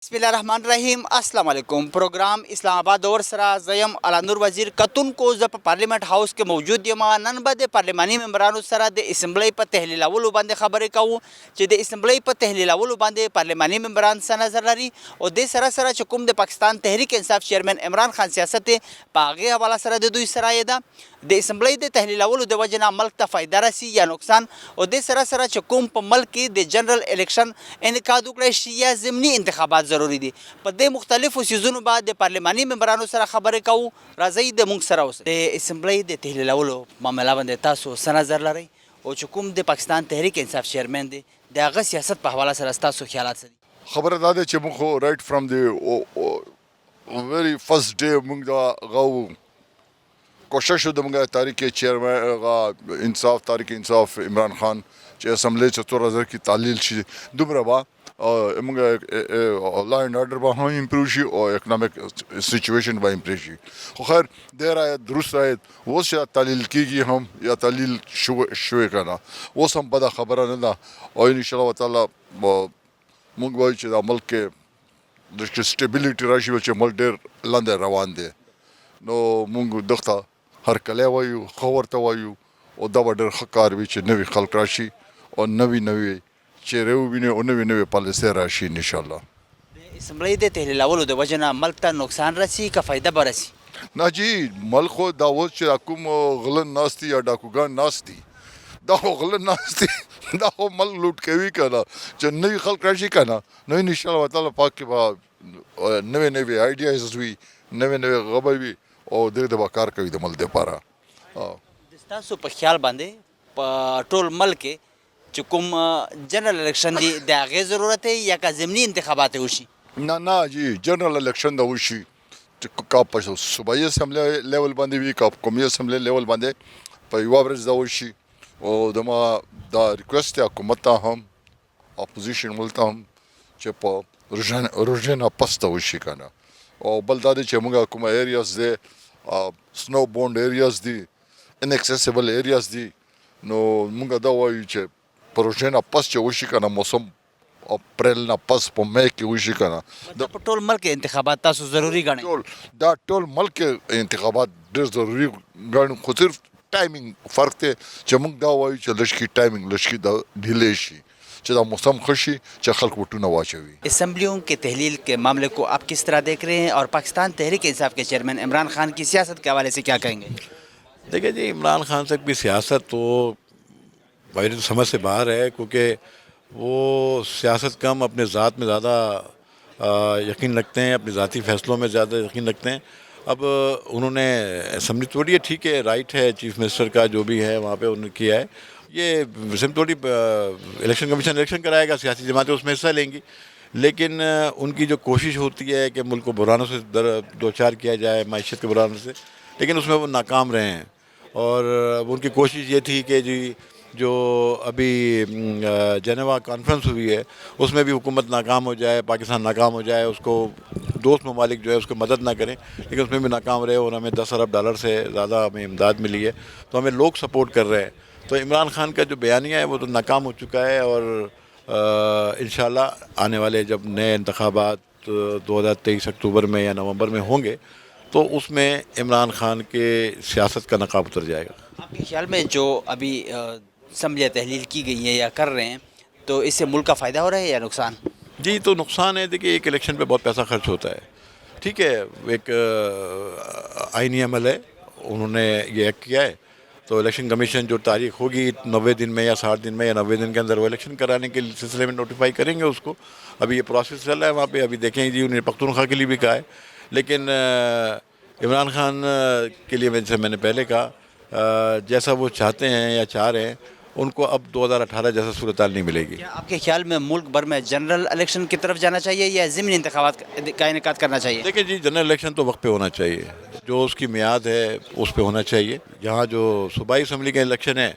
बिस्मिल्लाहिर्रहमानिर्रहीम अस्सलाम वालेकुम। प्रोग्राम इस्लामाबाद और सरा जयम अलानूर वजीर कतुन को जब पार्लियामेंट हाउस के मौजूद यमा नन बद पार्लिमानी मेंबरान सरा दे असम्बली पर तहलील अवल बांधे खबर कहूँ चे दे असम्बली पर तहलील अवल बांधे पार्लिमानी मेंबरान सा नजर लरी और दे सरा सरा चुकुम दे पाकिस्तान तहरीक इंसाफ चेयरमैन इमरान खान सियासत पागे हवाला सरा दे दुई सरायदा दे असम्बली दे तहलील अवल दे वजना मल्क ता फ़ायदा रसी या नुकसान और दे सरा सरा चुकुम पर मल्क की दे जनरल इलेक्शन इनकादु या ज़िमनी इंतखाबात ज़रूरी दी पदे मुख्तलिफ सीज़न बाद पार्लिमानी मेंबरानों सरा खबर कहूँ राज़ी दे मुंग सरा दे असम्बली दे तहलील अवल मामला बंदे तासो सनजर लरई और चुकुम दे पाकिस्तान तहरीक इंसाफ चेयरमैन दे आगा सियासत पर हवाला सरा तासो ख्यालात सदी خبر داده چې موږ رائټ فرام دی ویری فرست ډے موږ دا غو کوشش د موږ تاریخ چیرمن غا انصاف تاریخ انصاف عمران خان چې اسمبلی 14000 کی تعلیل شي دومره با موږ لا اینڈ آرډر به هم امپروو شي او اکونومیک سچویشن به امپروو شي خو خیر ډیر درست راځي اوس یا تعلیل کیږي هم یا تعلیل شوي کنه اوس هم بده خبره نه ده او ان شاء الله تعالی موږ وایو چې د ملک کې د سټیبیلیټي راشي چې ملک ډېر لاندې روان دی نو موږ دغه هر کله وایو خو ورته وایو او دا به ډېر ښه کار وي چې نوي خلک راشي او نوي چهرې وویني او نوي پالیسۍ راشي انشاءالله اسمبلی د تحلیل اولو د وجنه ملک ته نقصان رسی که فایده برسی نه جی ملک خو دا اوس چې کوم غلن ناست دي یا ډاکوګان ناست دي دا خو غلن ناست دي دا خو ملک لوټ کوي کنه چې نوي خلک راشي کنه نو انشاءالله تعالی پاک کې به نوي آیډیاز وي نوي غبر وي او دغه د کار کوي د ملک لپاره تاسو په خیال باندې په ټول ملک چې کوم جنرال الیکشن دی د هغې ضرورت دی یا که ضمني انتخابات وشي نه جی جنرال الیکشن دا وشي چې کا په صوبایي اسمبلی لیول باندې وي کا قومي اسمبلی لیول باندې په یوه ورځ دا وشي او دما دا ریکوست دی حکومت ته هم اپوزیشن ولته هم چې په روژنه پسته وشي کنه او بل دا دی چې موږ کومه ایریاز دی سنو بونډ ایریاز دي انکسیسیبل ایریاز دي نو موږ دا وایو چې په روژنه پس چې وشي کنه موسم اپریل نه پس په مې کې وشي کنه په ټول ملک انتخابات تاسو ضروری ګڼئ دا ټول ملک انتخابات ډېر ضروری ګڼو خو صرف ټایمینګ فرق دی چې موږ دا وایو چې لږ کې ټایمینګ لږ کې دا ډیلے شي چې دا موسم ښه شي چې خلک ووټونه واچوي اسمبلیوں کے تحلیل کے معاملے کو آپ کس طرح دیکھ رہے ہیں اور پاکستان تحریک انصاف کے چیئرمین عمران خان کی سیاست کے حوالے سے کیا کہیں گے دیکھیں جی عمران خان تک بھی سیاست تو میری تو سمجھ سے باہر ہے کیونکہ وہ سیاست کم اپنے ذات میں زیادہ یقین رکھتے ہیں اپنے ذاتی فیصلوں میں زیادہ یقین رکھتے ہیں اب انہوں نے اسمبلی توڑی ہے ٹھیک ہے رائٹ ہے چیف منسٹر کا جو بھی ہے وہاں پہ انہوں نے کیا ہے یہ اسمبلی توڑی الیکشن کمیشن الیکشن کرائے گا سیاسی جماعتیں اس میں حصہ لیں گی لیکن ان کی جو کوشش ہوتی ہے کہ ملک کو بحرانوں سے دو چار کیا جائے معیشت کے بحرانوں سے لیکن اس میں وہ ناکام رہے ہیں اور ان کی کوشش یہ تھی کہ جی جو ابھی جنیوا کانفرنس ہوئی ہے اس میں بھی حکومت ناکام ہو جائے پاکستان ناکام ہو جائے اس کو دوست ممالک جو ہے اس کو مدد نہ کریں لیکن اس میں بھی ناکام رہے اور ہمیں 10 ارب ڈالر سے زیادہ ہمیں امداد ملی ہے تو ہمیں لوگ سپورٹ کر رہے ہیں تو عمران خان کا جو بیانیہ ہے وہ تو ناکام ہو چکا ہے اور انشاءاللہ آنے والے جب نئے انتخابات 2023 اکتوبر میں یا نومبر میں ہوں گے تو اس میں عمران خان کے سیاست کا نقاب اتر جائے گا آپ کے خیال میں جو ابھی اسمبلیاں تحلیل کی گئی ہیں یا کر رہے ہیں تو اس سے ملک کا فائدہ ہو رہا ہے یا نقصان جی تو نقصان ہے دیکھیے ایک الیکشن پہ بہت پیسہ خرچ ہوتا ہے ٹھیک ہے ایک آئینی عمل ہے انہوں نے یہ ایکٹ کیا ہے تو الیکشن کمیشن جو تاریخ ہوگی 90 دن میں یا 60 دن میں یا 90 دن کے اندر وہ الیکشن کرانے کے سلسلے میں نوٹیفائی کریں گے اس کو ابھی یہ پروسیس چل رہا ہے وہاں پہ ابھی دیکھیں جی انہیں پختونخوا کے لیے بھی کہا ہے لیکن عمران خان کے لیے جیسے میں نے پہلے کہا جیسا وہ چاہتے ہیں یا چاہ رہے ہیں ان کو اب 2018 جیسا صورتحال نہیں ملے گی کیا آپ کے خیال میں ملک بھر میں جنرل الیکشن کی طرف جانا چاہیے یا ضمنی انتخابات کا انعقاد کرنا چاہیے دیکھیں جی جنرل الیکشن تو وقت پہ ہونا چاہیے جو اس کی میعاد ہے اس پہ ہونا چاہیے یہاں جو صوبائی اسمبلی کا الیکشن ہے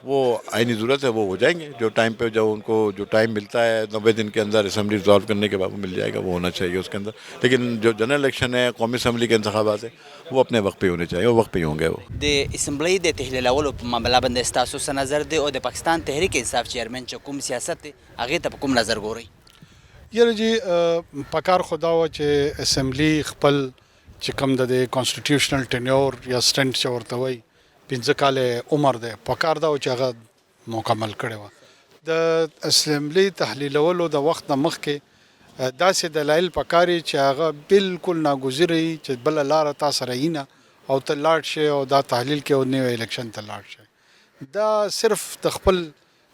وہ آئینی ضرورت ہے وہ ہو جائیں گے جو ٹائم پہ جو ان کو جو ٹائم ملتا ہے 90 دن کے اندر اسمبلی ریزالو کرنے کے بعد وہ مل جائے گا وہ ہونا چاہیے اس کے اندر لیکن جو جنرل الیکشن ہے قومی اسمبلی کے انتخابات ہے وہ اپنے وقت پہ ہونے چاہیے وہ وقت پہ ہی ہوں گے وہ د اسمبلی د تحلیل اولو په معامله باندې ستاسو څه نظر دی او د پاکستان تحریک انصاف چیئرمین چې کوم سیاست دی هغې ته په کوم نظر ګورئ یاره جی پکار خدا و چې اسمبلی خپل چې کوم د کانسټیټیوشنل ټینیور یا سټنټ چې ورته وایي 15 کاله عمر دی پکار دا و چې هغه مکمل کړی وه د اسمبلی تحلیلولو د وخت نه مخکې داسې دلایل پکاري چې هغه بالکل ناګزیره وي چې بله لاره تا سره وي نه او ته لاړ شې او دا تحلیل کې او نوی الیکشن ته لاړ شې دا صرف د خپل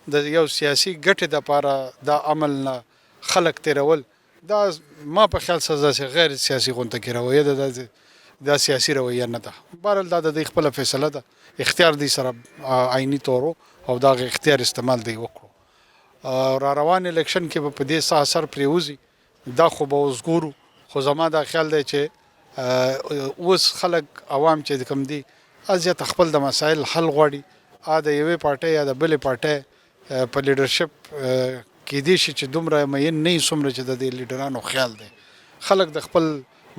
د یو سیاسي ګټې دپاره دا عمل نه خلک تیرول دا ما په خیال سره داسې غیر سیاسي غونډه کې رویه ده دا سیاسي رویه نه ده بهرحال دا د دوی خپله فیصله ده اختیار دی سره آئیني طور او دا اختیار استعمال دی وکړو را روان الیکشن کې به په دې څه اثر پرېوځي دا خو به اوس ګورو خو زما دا خیال دی چې اوس خلک عوام چې کوم دي ازیات خپل د مسایل حل غواړي د یوې پارټۍ یا د بلې پارټۍ په لیډرشپ کېدای شي چې دومره مین نه وي څومره چې د دې لیډرانو خیال دی خلک د خپل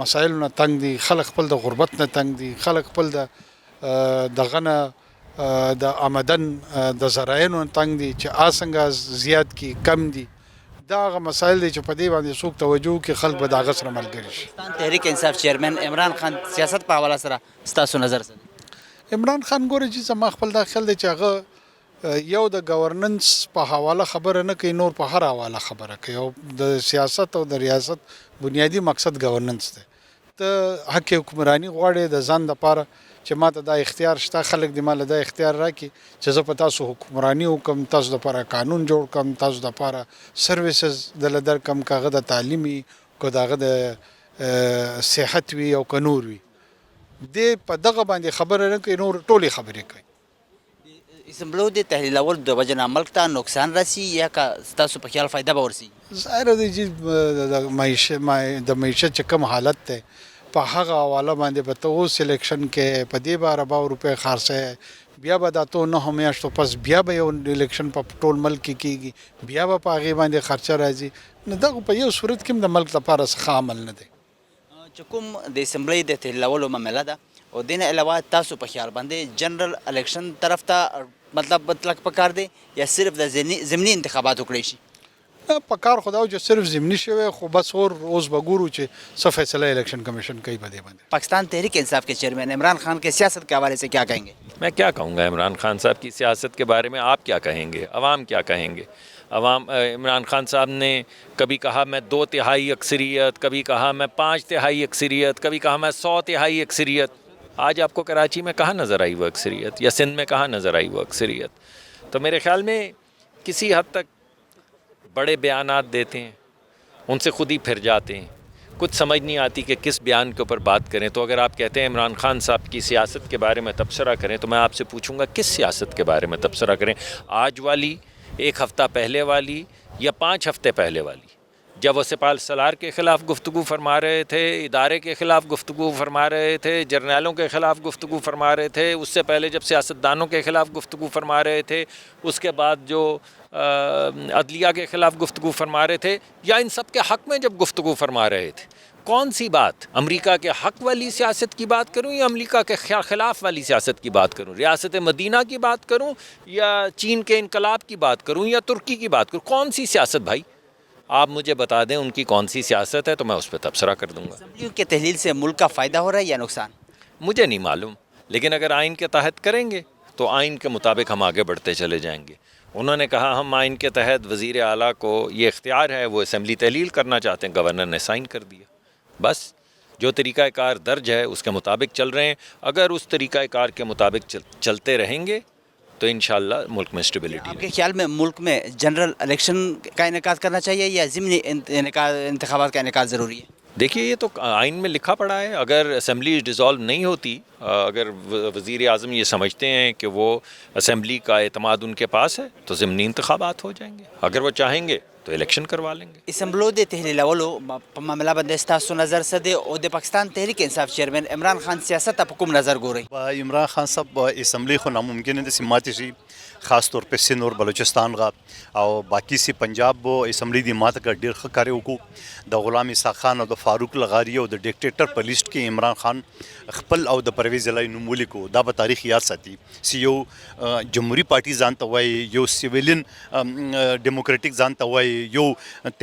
مسایلو نه تنګ دي خلک خپل د غربت نه تنګ دي خلک خپل دغه نه د آمدن د ذرایعو نه تنګ دي چې څنګه زیات کی کم دي دا هغه مسایل دي چې په دې باندې څوک توجه وکړي خلک به د هغه سره ملګري شي تحریک انصاف چیرمن عمران خان سیاست په حواله سره ستاسو نظر څه دی عمران خان ګوره چې زما خپل دا خیال دی چې هغه یو د گورننس په حواله خبره نه کوي نور په هر حواله خبره کوي او د سیاست او د ریاست بنیادی مقصد گورننس دی ته حق حکمرانی غواړې د ځان دپاره چې ما ته دا اختیار شته خلک دې ماله دا اختیار راکړي چې زه په تاسو حکمرانی وکړم تاسو دپاره قانون جوړ کړم تاسو دپاره سروسز دله درکړم که هغه د تعلیم وي که د هغه د صحت وي او که نور وي دې په دغه باندې خبره نه کوي نور ټولې خبرې کوي اسمبلو د تحلیلول د وجه نه ملک ته نقصان رسی یا که ستاسو په خیال فایده به ورسي ظاهره دی چې د معیشت چې کوم حالت دی په هغه حواله باندې به ته اوس الیکشن کې په دې به 100 روپۍ خرڅه بیا به دا تو 9 میاشتو پس بیا به یو الیکشن په ټول ملک کې کېږي بیا به په هغې باندې خرچه راځي نو دغه په یو صورت کې هم د ملک لپاره څه عمل نه دی چې کوم د اسمبلی د تحلیلولو معامله ده او دین علاوه تاسو په خیال باندې جنرال الیکشن طرف ته مطلب مطلق پکار دی یا صرف د ضمني انتخابات وکړي شي پکار خدا چې صرف ضمني شوی خو بس اور اوس به ګورو چې څه فیصله الیکشن کمیشن کوي په دې باندې پاکستان تحریک انصاف کے چیئرمین عمران خان کے سیاست کے حوالے سے کیا کہیں گے میں کیا کہوں گا عمران خان صاحب کی سیاست کے بارے میں آپ کیا کہیں گے عوام کیا کہیں گے عوام عمران خان صاحب نے کبھی کہا میں 2/3 اکثریت کبھی کہا میں 5/3 اکثریت کبھی کہا میں 100/3 اکثریت آج آپ کو کراچی میں کہاں نظر آئی وہ اکثریت یا سندھ میں کہاں نظر آئی وہ اکثریت تو میرے خیال میں کسی حد تک بڑے بیانات دیتے ہیں ان سے خود ہی پھر جاتے ہیں کچھ سمجھ نہیں آتی کہ کس بیان کے اوپر بات کریں تو اگر آپ کہتے ہیں عمران خان صاحب کی سیاست کے بارے میں تبصرہ کریں تو میں آپ سے پوچھوں گا کس سیاست کے بارے میں تبصرہ کریں آج والی 1 ہفتہ پہلے والی یا 5 ہفتے پہلے والی جب وہ سپال سالار کے خلاف گفتگو فرما رہے تھے ادارے کے خلاف گفتگو فرما رہے تھے جرنیلوں کے خلاف گفتگو فرما رہے تھے اس سے پہلے جب سیاستدانوں کے خلاف گفتگو فرما رہے تھے اس کے بعد جو عدلیہ کے خلاف گفتگو فرما رہے تھے یا ان سب کے حق میں جب گفتگو فرما رہے تھے کون سی بات امریکہ کے حق والی سیاست کی بات کروں یا امریکہ کے خلاف والی سیاست کی بات کروں ریاست مدینہ کی بات کروں یا چین کے انقلاب کی بات کروں یا ترکی کی بات کروں کون سی سیاست بھائی آپ مجھے بتا دیں ان کی کون سی سیاست ہے تو میں اس پہ تبصرہ کر دوں گا اسمبلیوں کے تحلیل سے ملک کا فائدہ ہو رہا ہے یا نقصان مجھے نہیں معلوم لیکن اگر آئین کے تحت کریں گے تو آئین کے مطابق ہم آگے بڑھتے چلے جائیں گے انہوں نے کہا ہم آئین کے تحت وزیر اعلیٰ کو یہ اختیار ہے وہ اسمبلی تحلیل کرنا چاہتے ہیں گورنر نے سائن کر دیا بس جو طریقہ کار درج ہے اس کے مطابق چل رہے ہیں اگر اس طریقہ کار کے مطابق چلتے رہیں گے تو انشاءاللہ ملک میں اسٹیبلٹی آپ کے خیال میں ملک میں جنرل الیکشن کا انعقاد کرنا چاہیے یا ضمنی انتخابات کا انعقاد ضروری ہے دیکھیے یہ تو آئین میں لکھا پڑا ہے اگر اسمبلی ڈیزالو نہیں ہوتی اگر وزیر اعظم یہ سمجھتے ہیں کہ وہ اسمبلی کا اعتماد ان کے پاس ہے تو ضمنی انتخابات ہو جائیں گے اگر وہ چاہیں گے تو الیکشن کروا لیں گے اسمبلو د تحلیلولو په معامله باندې ستاسو نظر څه دی او د پاکستان تحریک انصاف چیرمن عمران خان سیاست په کوم نظر ګوري عمران خان صاحب اسمبلی خو ناممکن دي چې ماتې شي خاص طور په سند اور بلوچستان غا او باقی سي پنجاب اسمبلی دی ماته کا ډیر ښه کار وکړو د غلام اسحاق خان او د فاروق لغاری او د ډیکټیټر په لیست کې عمران خان خپل او د پرویز الای نوم ولیکو دا به تاریخ یاد ساتي سی یو جمهوریت پارټي ځان ته وایي یو سیویلین ډیموکراټیک ځان ته وایي یو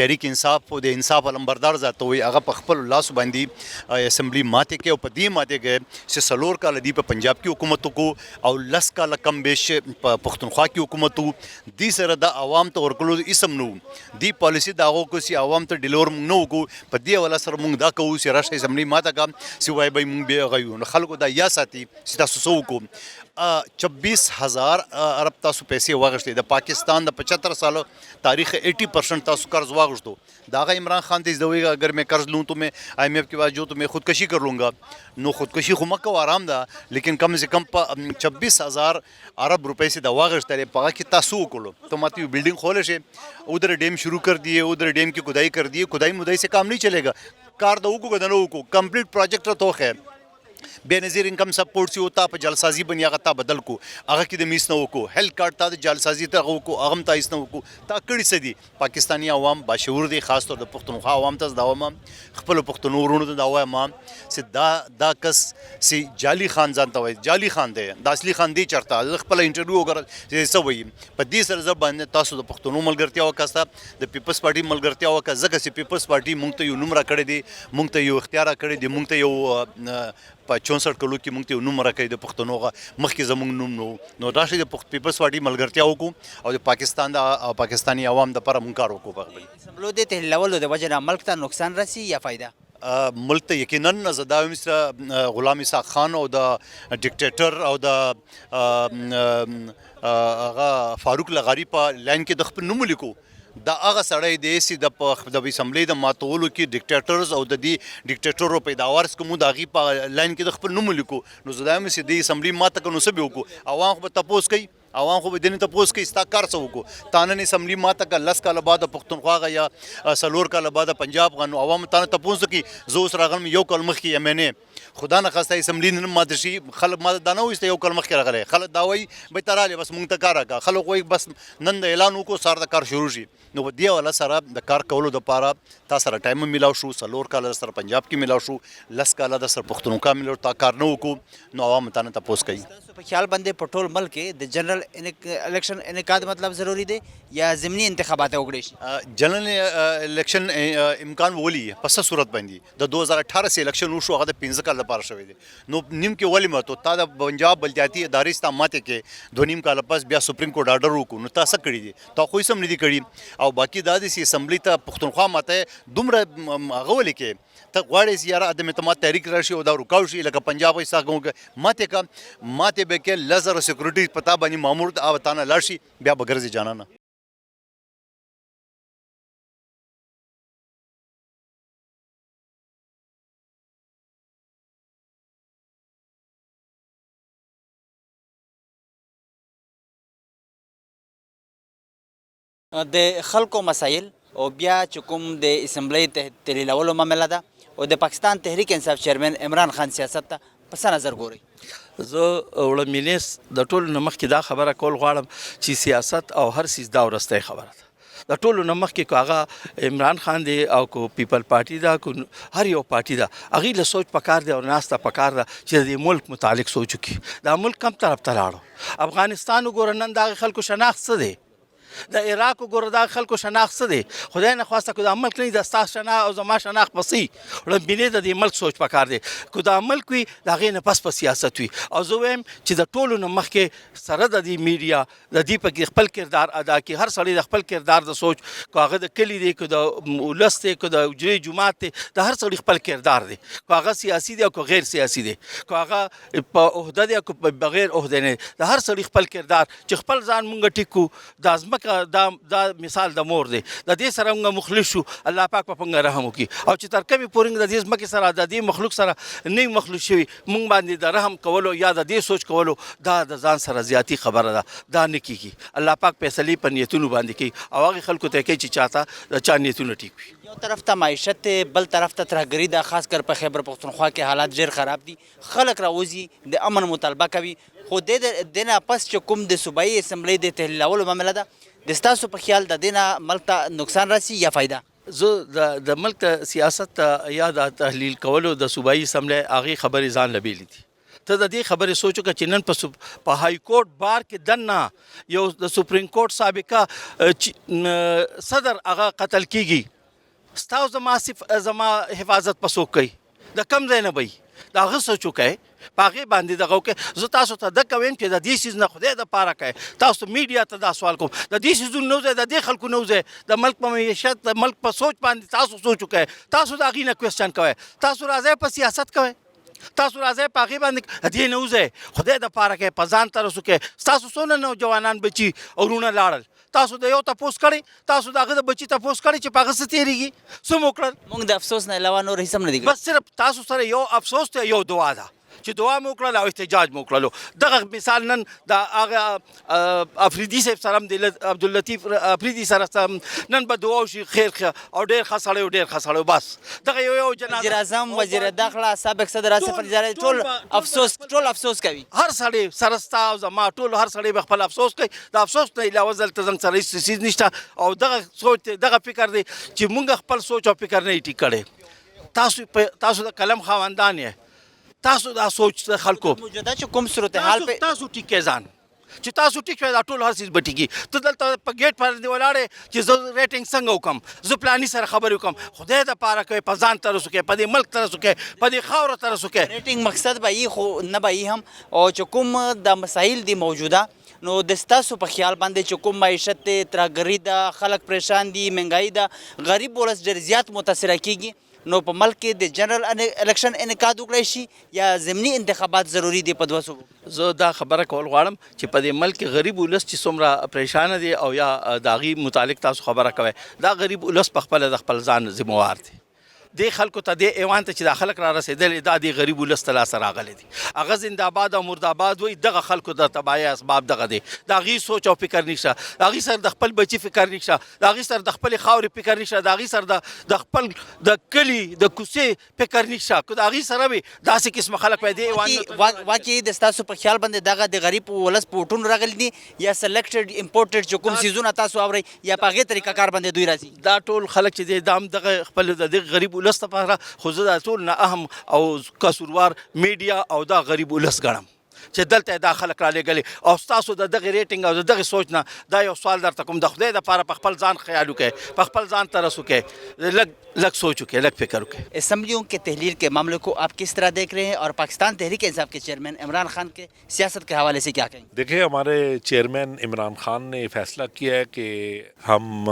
تحریک انصاف او د انصاف علمبردار ځان ته وایي هغه په خپل لاس باندې اسمبلی ماته کې او په دې ماته کې چې سلور کال دی په پنجاب کې حکومت کو او لس کال کم بیش په پښتونخوا کې حکومت کو دی سره د عوام ته ورکلو اسم نو دی پالیسی داغو کو سی عوام ته ډیلور نو کو په دې ولا سره مونږ دا کوو چې راشه اسمبلی ماته کا سی وای به مونږ به غيو نو خلکو دا یا ساتي چې تاسو سو کو 26,000 ارب تاسو پیسې واغشتې د پاکستان د 75 سالو تاریخ 80% تاسو قرض واغشتو داغا عمران خان ته دوی اگر میں قرض لوں تو میں IMF کے بعد جو تو میں خودکشی کر لوں گا نو خودکشی خو مکه آرام ده لیکن کم سے کم 26,000 ارب روپے سے دا واغشتې پاګه کی تاسو وکړو تو ماته یو بلډینګ خولې شه ادھر ڈیم شروع کر دیے ادھر ڈیم کی کھدائی کر دیے کھدائی مدائی سے کام نہیں چلے گا کار دو کو گدنو کو کمپلیٹ پروجیکٹ تو خیر بے نظیر انکم سپورٹ سی ہوتا په جلسازی بنیا غتا بدل کو هغه کې د میس نو کو هیلث کارت تا د جلسازی ته غو کو اغم تا اس نو کو تا کړي سدي پاکستانی عوام باشعور دي خاص طور د پښتونخوا عوام ته داوم خپل پښتونو ورونو ته داوه ما سدا دا کس سی جالی خان ځان ته وای جالی خان دی د اصلي خان دی چرته خپل انټرویو وکړ سوي په دې سره زبان تاسو د پښتونو ملګرتیا وکاسته د پیپلز پارټي ملګرتیا وکا زګه سی پیپلز پارټي مونږ ته یو نمبر کړی دی مونږ ته یو اختیار کړی دی مونږ ته یو په 64 کلو کې مونږ ته نوم راکړی د پښتونو غا مخکې زمونږ نوم نو راشي د پیپلز پارټي ملګرتیا وکړو او د پاکستان د پاکستانی عوام د پر مونږ کار وکړو په خپل اسمبلو د تحلیلولو د وجه نه ملک ته نقصان رسی یا فائدہ ملک ته یقینا زدا مصر غلام اسحاق خان او د ډیکټیټر او د هغه فاروق لغاری په لاین کې د خپل نوم لیکو دا هغه سړی دی چې د اسمبلی د ماتولو کې ډیکټیټرز او د دې ډیکټیټرو پیداوار کوم د هغې په لاین کې د خپل نوم لیکو نو زه دا یم چې د اسمبلی ماته که نو څه به وکړو عوام خو به تپوس کوي عوام خو به دینه تپوس کوي ستا کار څه وکړو تا نن اسمبلی ماته که 10 کاله بعد پښتونخوا غا یا څلور کاله بعد پنجاب غا نو عوام تا نه تپوس کوي زه اوس راغلم یو کال مخکې یم نه خدا نه خواسته اسمبلی نن ماته شي خلک ماته دا نه وایي یو کال مخکې راغلی خلک دا وایي به تراله بس مونږ ته کار راکړه خلک وایي بس نن د اعلان وکړو سار د کار شروع شي نو دې والا سره د کار کولو د پاره تا سره ټایم ملاو شو څلور کاله سره پنجاب کې ملاو شو 10 کاله د سره پښتونخوا ملاو تا کار نه وکړو نو عوام ته نه تپوس کوي تاسو په خیال باندې په ټول ملک کې د جنرال الیکشن انعقاد مطلب ضروری دی یا ضمنی انتخابات وکړي شي جنرال الیکشن امکان ولی پس صورت باندې د 2018 سے الیکشن وشو هغه د 15 کال لپاره شوی دی نو نیم کې ولی مته تا د پنجاب بلدیاتي ادارې ستا ماته کې 2 نیم کال پس بیا سپریم کورټ آرډر وکړو نو تاسو کړی دي تا خو سم نه دي کړی او باقی دا د اسمبلی ته پښتونخوا ماته دومره هغه ولیکې ته غواړې چې یاره عدم اعتماد تحریک راشي او دا رکاو شي لکه پنجاب ایسا کوم ماته به کې لزر سکیورټي پتا باندې مامور او تانه لاشي بیا بغرض جانانه د خلکو مسایل او بیا چې کوم د اسمبلی تحلیلولو معامله ده او د پاکستان تحریک انصاف چیرمن عمران خان سیاست ته په څه نظر ګوري زه وړاندینس د ټولو نه مخکې دا خبره کول غواړم چې سیاست او هر څیز دا وروستۍ خبره ده د ټولو نه مخکې که هغه عمران خان دی او که پیپل پارټي ده که هر یو پارټي ده هغې له سوچ پکار دی او ناسته پکار ده چې د ملک متعلق سوچ وکړي دا ملک کم طرف ته لاړو افغانستان وګوره نن د هغې خلکو شناخت څه دی د عراق وګوره دا خلکو شناخت څه دی خدای نه خواسته که دا ملک نه وي د ستا شناخت او زما شناخت پسې وړاندبینې د دې ملک سوچ پکار دی که دا ملک وي د هغې نه پس په سیاست وي او زه وایم چې د ټولو نه مخکې سره د دې میډیا د دې پکې خپل کردار ادا کړي هر سړی د خپل کردار د سوچ که هغه د کلي دی که د ولس دی که د حجرې جومات دی د هر سړي خپل کردار دی که هغه سیاسي دی او که غیر سیاسي دی که هغه په عهده دی او که په بغیر عهده نه دی د هر سړي خپل کردار چې خپل ځان مونږ ټیک کړو دا ځمکه دا مثال د مور دی د دې سره موږ مخلص شو الله پاک په موږ رحم وکړي او چې تر کومې پورې د دې ځمکې سره د دې مخلوق سره نه مخلوق شوي موږ باندې د رحم کولو یا د دې سوچ کولو دا د ځان سره زیاتی خبره ده دا نه کیږي الله پاک فیصلې په نیتونو باندې کوي او هغې خلکو ته کوي چې چاته د چا نیتونه ټیک وي یو طرف ته معیشت بل طرف ته ترهګري ده خاص کر په خیبر پښتونخوا کې حالات ډېر خراب دي خلک راوځي د امن مطالبه کوي خو د دینه پس چې کوم د صوبایي اسمبلی د تحلیلولو معامله ده د ستاسو په خیال د دینه ملک ته نقصان راسي یا فایده؟ زه د ملک ته سیاست ته یا د تحلیل کولو د صوبایي اسمبلی هغې خبرې ځان لبیلې دي. ته د دې خبرې سوچ وکړه چې نن په های کورټ بار کې دننه یو د سپریم کورټ سابقه صدر هغه قتل کیږي، ستا او زما حفاظت په څوک کوي؟ د کم ځای نه به د هغه سوچ وکړئ، په هغې باندې دغه وکړئ. زه تاسو ته دکه ویم چې د دې څیز نه خدای دپاره کوئ. تاسو میډیا ته دا سوال کوم، د دې څیزونو نه وځئ، د دې خلکو نه وځئ، د ملک په معیشت د ملک په سوچ باندې تاسو سوچ وکړئ. تاسو د هغې نه کوېسچن کوئ، تاسو راځئ په سیاست کوئ، تاسو راځئ په هغې باندې دې نه وځئ، خدای دپاره کوئ، په ځان ته رسو کوئ. ستاسو څونه نوجوانان بچي او وروڼه لاړل، تاسو د یو تپوس کړی، تاسو د هغه د بچي تپوس کړی چې په هغه څه تېرېږي، څه مو کړل؟ موږ د افسوس نه علاوه نور هیڅ هم نه دي. بس صرف تاسو سره یو افسوس ته یو دعا ده چې دعا مو وکړل او احتجاج مو وکړلو. دغه مثال نن د هغه افریدي صاحب سره هم د عبداللطیف افریدي سره نن به دعا وشي خیر او ډېر ښه سړی او ډېر ښه سړی، بس دغه یو وزیر اعظم، وزیر داخله، سابق صدر آصف علي زرداری ټول افسوس کوي. هر سړی سره ستا او زما ټول هر سړی به خپل افسوس کوي. د افسوس نه علاوه دلته زموږ سره هېڅ څیز نشته او دغه سوچ دی، دغه فکر دی چې موږ خپل سوچ او فکر نه یې ټیک کړی. تاسو د قلم خاوندان یې، تاسو دا سوچ د خلکو موجوده چې کوم صورتحال په تاسو ټیک کې ځان چې تاسو ټیک شوی دا ټول هر څیز به ټیکي. ته دلته په ګیټ باندې ولاړې چې زه ریټینګ څنګه وکړم، زه پلاني سره خبرې وکړم، خدای دپاره کوئ، په ځان ته رسو کوئ، په دې ملک ته رسو کوئ، په دې خاوره ته رسو کوئ. ریټینګ مقصد به یي خو نه به یي هم، او چې کوم د مسایل دي موجوده نو د ستاسو په خیال باندې چې کوم معیشت دی، ترهګري ده، خلک پریشان دي، مهنګایي ده، غریب ولس ډېر زیات متاثره کیږي، نو په ملک کې د جنرال الیکشن انعقاد وکړی شي یا ضمني انتخابات ضروري دي په 2 صوبو؟ زه دا خبره کول غواړم چې په دې ملک کې غریب ولس چې څومره پریشانه دي او یا د هغې متعلق تاسو خبره کوئ، دا غریب ولس په خپله د خپل ځان ذموار دی. دې خلکو ته دې ایوان ته چې دا خلک را رسېدلي دا دې غریب ولس ته لاسه راغلی دي. هغه زنده‌باد او مرده‌باد وایي، دغه خلکو د تباهۍ اسباب دغه دی. د هغې سوچ او فکر نشته، د هغې سره د خپل بچي فکر نشته، د هغې سره د خپلې خاورې فکر نشته، د هغې سره د خپل د کلي د کوڅې فکر نشته. که د هغې سره وي داسې قسمه خلک به دې ایوان واقعي د ستاسو په خیال باندې دغه د غریب ولس په ووټونو راغلي دي یا سلیکټډ امپورټډ چې کوم څیزونه تاسو اورئ یا په هغې طریقه کار باندې دوی راځي؟ دا ټول خلک چې دی دا هم دغه خپل د دغه غریب ولس لپاره، خو زه دا ټول نه اهم او قصوروار میډیا او دا غریب ولس ګڼم چې دلته دا خلک را لېږلي. او ستاسو د دغې ریټینګ او د دغې سوچ نه دا یو سوال درته کوم، د خدای دپاره په خپل ځان خیال وکړئ، په خپل ځان ته رس وکړئ، لږ سوچ وکړئ، لږ فکر وکړئ. اسمبلیوں کے تحلیل کے معاملے کو آپ کس طرح دیکھ رہے ہیں اور پاکستان تحریک انصاف کے چیئرمین عمران خان کے سیاست کے حوالے سے کیا کہیں؟ دیکھیں، ہمارے چیئرمین عمران خان نے فیصلہ کیا ہے کہ ہم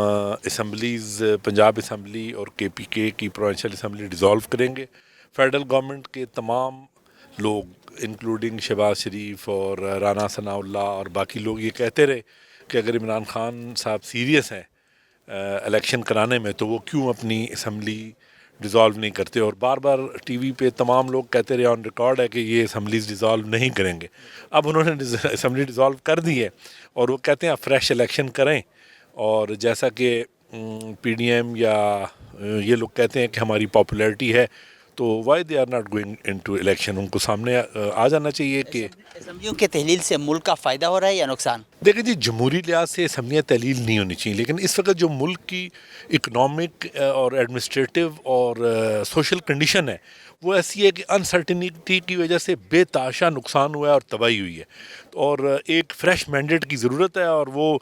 اسمبلیز، پنجاب اسمبلی اور KPK کی پروونشل اسمبلی ڈیزالو کریں گے. فیڈرل گورنمنٹ کے تمام لوگ انکلوڈنگ شہباز شریف اور رانا ثناء اللہ اور باقی لوگ یہ کہتے رہے کہ اگر عمران خان صاحب سیریس ہیں الیکشن کرانے میں تو وہ کیوں اپنی اسمبلی ڈیزالو نہیں کرتے، اور بار بار ٹی وی پہ تمام لوگ کہتے رہے، آن ریکارڈ ہے کہ یہ اسمبلیز ڈیزالو نہیں کریں گے. اب انہوں نے اسمبلی ڈیزالو کر دی ہے اور وہ کہتے ہیں آپ فریش الیکشن کریں، اور جیسا کہ PDM یا یہ لوگ کہتے ہیں کہ ہماری پاپولیرٹی ہے، تو وائی دے آر ناٹ گوئنگ انٹو الیکشن. ان کو سامنے آ جانا چاہیے کہ اسمبلیوں کے تحلیل سے ملک کا فائدہ ہو رہا ہے یا نقصان؟ دیکھیں جی، جمہوری لحاظ سے اسمبلیاں تحلیل نہیں ہونی چاہیے، لیکن اس وقت جو ملک کی اکنامک اور ایڈمنسٹریٹو اور سوشل کنڈیشن ہے وہ ایسی ہے کہ انسرٹنٹی کی وجہ سے بے تحاشا نقصان ہوا ہے اور تباہی ہوئی ہے، اور ایک فریش مینڈیٹ کی ضرورت ہے اور وہ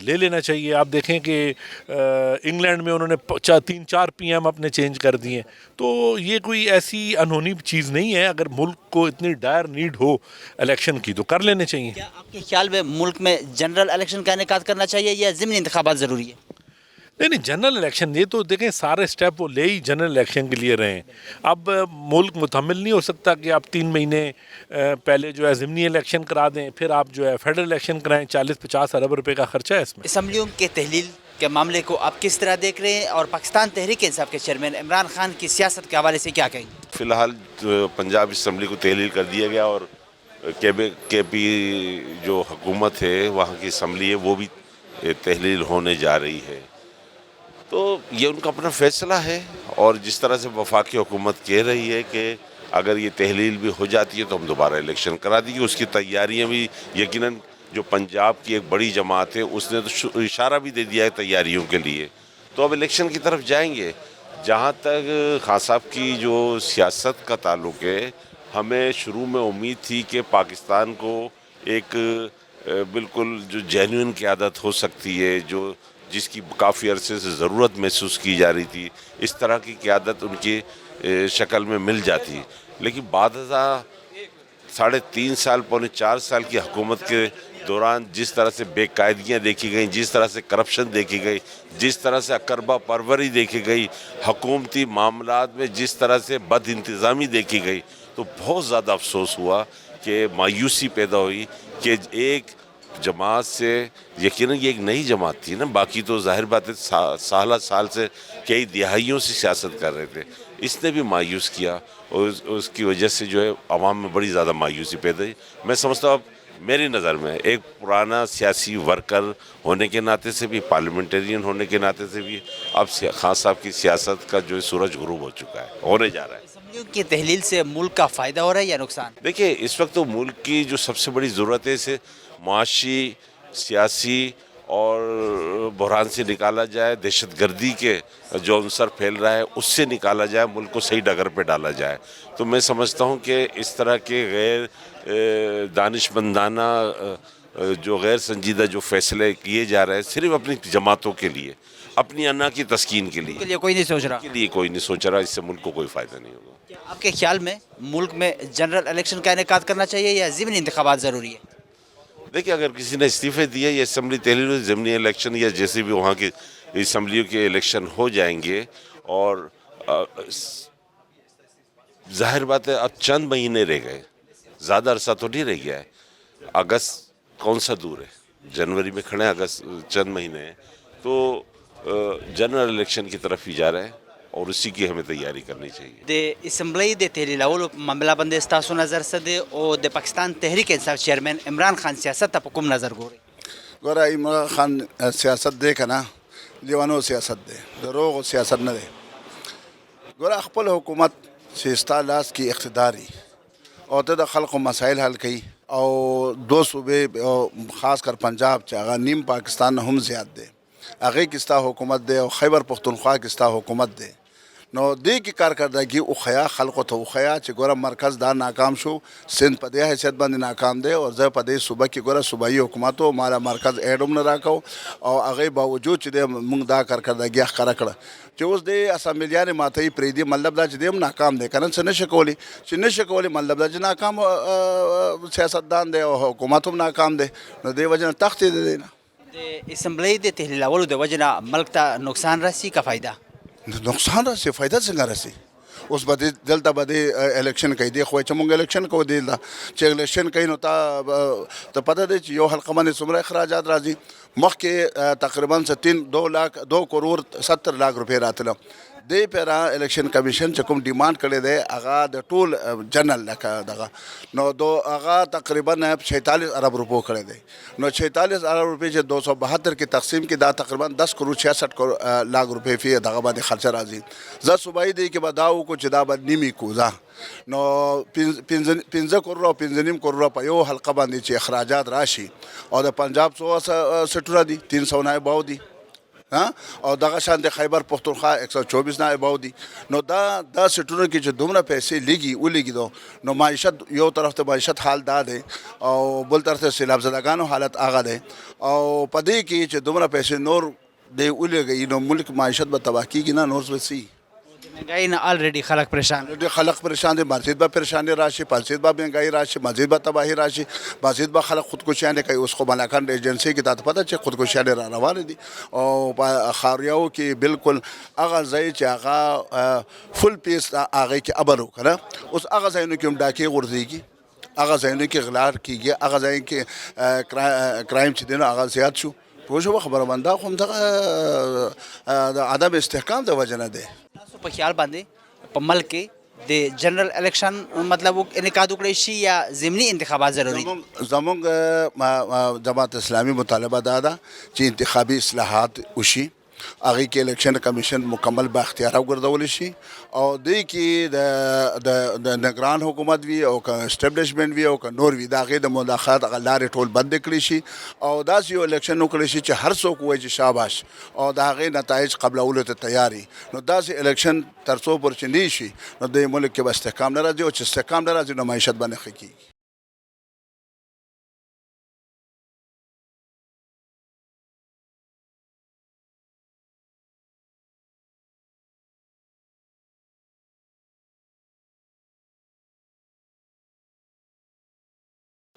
لے لینا چاہیے. آپ دیکھیں کہ انگلینڈ میں انہوں نے 3-4 PM اپنے چینج کر دیے، تو یہ کوئی ایسی انہونی چیز نہیں ہے. اگر ملک کو اتنی ڈائر نیڈ ہو الیکشن کی تو کر لینے چاہیے. کیا آپ کے خیال میں ملک میں جنرل الیکشن کا انعقاد کرنا چاہیے یا ضمنی انتخابات ضروری ہے؟ نہیں، جنرل الیکشن یہ تو دیکھیں سارے سٹیپ وہ لے ہی جنرل الیکشن کے لیے رہے ہیں. اب ملک متحمل نہیں ہو سکتا کہ آپ 3 مہینے پہلے جو ہے ضمنی الیکشن کرا دیں، پھر آپ جو ہے فیڈرل الیکشن کرائیں. 40-50 ارب روپے کا خرچہ ہے اس میں. اسمبلیوں کے تحلیل کے معاملے کو آپ کس طرح دیکھ رہے ہیں اور پاکستان تحریک انصاف کے چیئرمین عمران خان کی سیاست کے حوالے سے کیا کہیں؟ فی الحال پنجاب اسمبلی کو تحلیل کر دیا گیا اور KP جو حکومت ہے وہاں کی اسمبلی ہے وہ بھی تحلیل ہونے جا رہی ہے. تو یہ ان کا اپنا فیصلہ ہے، اور جس طرح سے وفاقی حکومت کہہ رہی ہے کہ اگر یہ تحلیل بھی ہو جاتی ہے تو ہم دوبارہ الیکشن کرا دیں گے. اس کی تیاریاں بھی یقیناً جو پنجاب کی ایک بڑی جماعت ہے اس نے تو اشارہ بھی دے دیا ہے تیاریوں کے لیے. تو اب الیکشن کی طرف جائیں گے. جہاں تک خان صاحب کی جو سیاست کا تعلق ہے، ہمیں شروع میں امید تھی کہ پاکستان کو ایک بالکل جو جینوئن قیادت ہو سکتی ہے، جس کی کافی عرصے سے ضرورت محسوس کی جا رہی تھی، اس طرح کی قیادت ان کی شکل میں مل جاتی. لیکن بعد ازاں 3.5 سال پونے 4 سال کی حکومت کے دوران جس طرح سے بے قاعدگیاں دیکھی گئیں، جس طرح سے کرپشن دیکھی گئی، جس طرح سے اقربا پروری دیکھی گئی، حکومتی معاملات میں جس طرح سے بد انتظامی دیکھی گئی، تو بہت زیادہ افسوس ہوا کہ مایوسی پیدا ہوئی کہ ایک جماعت سے، یقیناً یہ ایک نئی جماعت تھی نا، باقی تو ظاہر بات ہے سال سے کئی دہائیوں سے سیاست کر رہے تھے. اس نے بھی مایوس کیا اور اس کی وجہ سے جو ہے عوام میں بڑی زیادہ مایوسی پیدا ہوئی. میں سمجھتا ہوں اب میری نظر میں ایک پرانا سیاسی ورکر ہونے کے ناطے سے بھی، پارلیمنٹرین ہونے کے ناطے سے بھی، اب خان صاحب کی سیاست کا جو سورج غروب ہو چکا ہے، ہونے جا رہا ہے. اسمبلیوں کی تحلیل سے ملک کا فائدہ ہو رہا ہے یا نقصان؟ دیکھیے اس وقت تو ملک کی جو سب سے بڑی ضرورت ہے اسے معاشی، سیاسی اور بحران سے نکالا جائے، دہشت گردی کے جو عنصر پھیل رہا ہے اس سے نکالا جائے، ملک کو صحیح ڈگر پہ ڈالا جائے. تو میں سمجھتا ہوں کہ اس طرح کے غیر دانشمندانہ جو غیر سنجیدہ جو فیصلے کیے جا رہے ہیں صرف اپنی جماعتوں کے لیے، اپنی انا کی تسکین کے لیے کوئی نہیں سوچ رہا. کے لیے کوئی نہیں سوچ رہا. اس سے ملک کو کوئی فائدہ نہیں ہوگا. آپ کے خیال میں ملک میں جنرل الیکشن کا انعقاد کرنا چاہیے یا ضمنی انتخابات ضروری ہے؟ دیکھیں اگر کسی نے استعفے دیے یا اسمبلی تحلیل ضمنی الیکشن یا جیسے بھی وہاں کی اسمبلیوں کے الیکشن ہو جائیں گے، اور ظاہر بات ہے اب چند مہینے رہ گئے، زیادہ عرصہ تو نہیں رہ گیا ہے. اگست کون سا دور ہے، جنوری میں کھڑے ہیں، اگست چند مہینے ہیں. تو جنرل الیکشن کی طرف ہی جا رہے ہیں اور اسی کی ہمیں تیاری کرنی چاہیے. د اسمبلی د تحلیلولو معاملہ باندې ستاسو نظر څه دی او د پاکستان تحریک انصاف چیئرمین عمران خان سیاست ته په کوم نظر ګوري؟ ګوره عمران خان سیاست دی که نه، لیوانو سیاست دی، دروغ سیاست نه دی. ګوره خپل حکومت چې ستا لاس کې اقتداري او ته د خلقو مسایل حل کوي، او دو صوبې خاص کر پنجاب چې هغه نیم پاکستان نه هم زیات دی، هغې کې ستا حکومت دی، او خیبر پختونخوا کې ستا حکومت دی. نو دې کې کارکردګي وښیه خلقو ته، وښیه چې ګوره مرکز دا ناکام شو، سند په دې حیثیت باندې ناکام دی، او زه په دې صوبه کې ګوره صوبایي حکومت و ماله مرکز ایډ هم نه راکو، او هغې باوجود چې دی موږ دا کارکردګي ښکاره کړه چې اوس دې اسامبلیانې ماتوي پرېږدي. مطلب دا چې دی هم ناکام دی که نه، څه نشي کولی، چې نشي کولی مطلب دا چې ناکام سیاستدان دی او حکومت هم ناکام دی. نو دې وجه نه تښتې د دې نه. د اسمبلی د تحلیلولو د وجه نه ملک ته نقصان رسی که فایده؟ نقصان راسي، فایده څنګه راسي؟ اوس به دلته به دې الیکشن کوي، دی خو چې مونږ الیکشن کوو دلته چې الیکشن کوي نو ته پته دی چې یو حلقه باندې څومره اخراجات راځي. مخکې تقریبا 2 کروڑ 70 لاکھ روپۍ راتله. دی پیرا الیکشن کمیشن چې کوم ډیمانډ کړی دی هغه د ټول جنرال لکه دغه نو هغه تقریبا 46 ارب روپو کړی دی. نو 46 ارب روپۍ چې 272 کې تقسیم کې دا تقریبا 10 کروڑ 66 لاکھ روپۍ فی دغه باندې خرچه راځي. زه صوبایي دی کې به دا وکړو چې دا به نیمې کو ځه نو 15 کروڑ او 15.5 کروڑ په یو حلقه باندې چې اخراجات راشي، او د پنجاب 100 سټونه دي، 300 نایباو دي، او دغه شان د خیبر پختونخوا 124 نایباو دي. نو دا سټونو کې چې دومره پیسې ولګي نو معیشت یو طرف ته معیشت حال دا دی، او بل طرف ته سیلاب زدگانو حالت هغه دی، او په دې کې چې دومره پیسې نور دی ولګي نو ملک معیشت به تباه کېږي نه، نور به څه مهنګائی نه آلریډي خلک پریشان دي. خلق پریشان دي، مسجد به پریشانی راشي، مسجد به مهنګائی راشي، مسجد به تباهي راشي، مسجد به خلک خودکشیانې کوي. اوس خو ملاکنډ ایجنسی کې ته پته چې خودکشیانې را روانې دي، او په خاریاو کې بالکل هغه ځای چې هغه فل پیس هغې کې امن و که نه، اوس هغه ځایونو کې هم ډاکې غورځېږي، هغه ځایونو کې غلا کېږي، هغه ځایونو کې کرایم چې دی نو هغه زیات شو. پوه شو خبره باندې دا خو همدغه د عدم استحکام د وجه نه دی. تاسو په خیال باندې په ملک کې د جنرل الیکشن مطلب انعقاد وکړی شي یا ضمني انتخابات ضروري دي؟ زمونږ جماعت اسلامي مطالبه دا ده چې انتخابي اصلاحات وشي، هغه کې الیکشن کمیشن مکمل با اختیار وګرځول شي او دې کې د نگران حکومت وي او که اسټابلیشمنت وي او که نور وي د هغې د مداخلات هغه لارې ټول بند کړي شي او داسې یو الیکشن وکړي شي چې هر څوک وایي چې شاباش او د هغې نتایج قبلولو ته تیار وي. نو داسې الیکشن تر څو پورې چې نه شي نو د ملک کې به استحکام نه راځي او چې استحکام نه راځي نو معیشت به نه ښه کېږي.